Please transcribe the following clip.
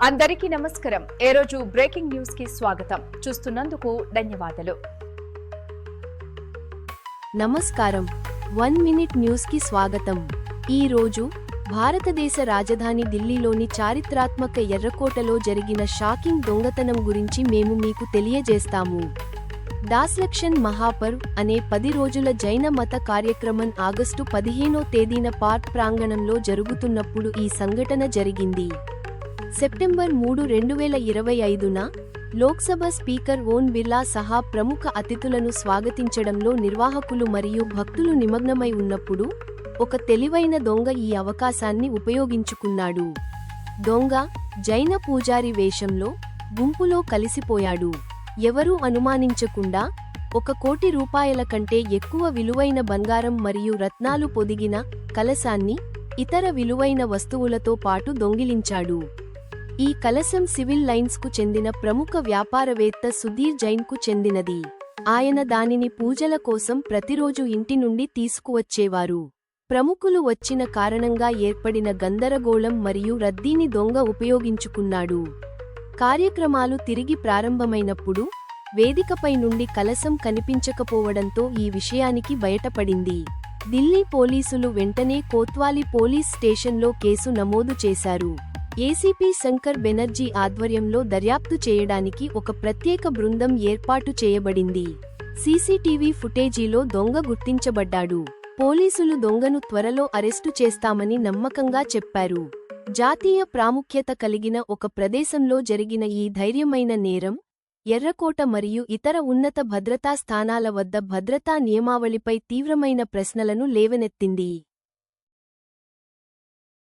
అందరికీ నమస్కారం. ఏ రోజు బ్రేకింగ్ న్యూస్ కి స్వాగతం. చూస్తున్నందుకు ధన్యవాదాలు. నమస్కారం. 1 మినిట్ న్యూస్ కి స్వాగతం. ఈ రోజు భారతదేశ రాజధాని ఢిల్లీలోని చారిత్రాత్మక ఎర్రకోటలో జరిగిన షాకింగ్ దొంగతనం గురించి మేము మీకు తెలియజేస్తాము. దాస్లక్షన్ మహాపర్వ్ అనే 10 రోజుల జైన మత కార్యక్రమం ఆగస్టు 15వ తేదీన పార్క్ ప్రాంగణంలో జరుగుతున్నప్పుడు ఈ సంఘటన జరిగింది. సెప్టెంబర్ 3, 2025న లోక్సభ స్పీకర్ ఓం బిర్లా సహా ప్రముఖ అతిథులను స్వాగతించడంలో నిర్వాహకులు మరియు భక్తులు నిమగ్నమై ఉన్నప్పుడు ఒక తెలివైన దొంగ ఈ అవకాశాన్ని ఉపయోగించుకున్నాడు. దొంగ జైన పూజారి వేషంలో గుంపులో కలిసిపోయాడు. ఎవరూ అనుమానించకుండా 1 కోటి రూపాయల కంటే ఎక్కువ విలువైన బంగారం మరియు రత్నాలు పొదిగిన కలశాన్ని ఇతర విలువైన వస్తువులతో పాటు దొంగిలించాడు. ఈ కలశం సివిల్ లైన్స్కు చెందిన ప్రముఖ వ్యాపారవేత్త సుధీర్ జైన్కు చెందినది. ఆయన దానిని పూజల కోసం ప్రతిరోజు ఇంటి నుండి తీసుకువచ్చేవారు. ప్రముఖులు వచ్చిన కారణంగా ఏర్పడిన గందరగోళం మరియు రద్దీని దొంగ ఉపయోగించుకున్నాడు. కార్యక్రమాలు తిరిగి ప్రారంభమైనప్పుడు వేదికపై నుండి కలశం కనిపించకపోవడంతో ఈ విషయానికి బయటపడింది. ఢిల్లీ పోలీసులు వెంటనే కోత్వాలీ పోలీస్ స్టేషన్లో కేసు నమోదు చేశారు. ఏసీపీ శంకర్ బెనర్జీ ఆధ్వర్యంలో దర్యాప్తు చేయడానికి ఒక ప్రత్యేక బృందం ఏర్పాటు చేయబడింది. సీసీటీవీ ఫుటేజీలో దొంగ గుర్తించబడ్డాడు. పోలీసులు దొంగను త్వరలో అరెస్టు చేస్తామని నమ్మకంగా చెప్పారు. జాతీయ ప్రాముఖ్యత కలిగిన ఒక ప్రదేశంలో జరిగిన ఈ ధైర్యమైన నేరం ఎర్రకోట మరియు ఇతర ఉన్నత భద్రతా స్థానాల వద్ద భద్రతా నియమావళిపై తీవ్రమైన ప్రశ్నలను లేవనెత్తింది.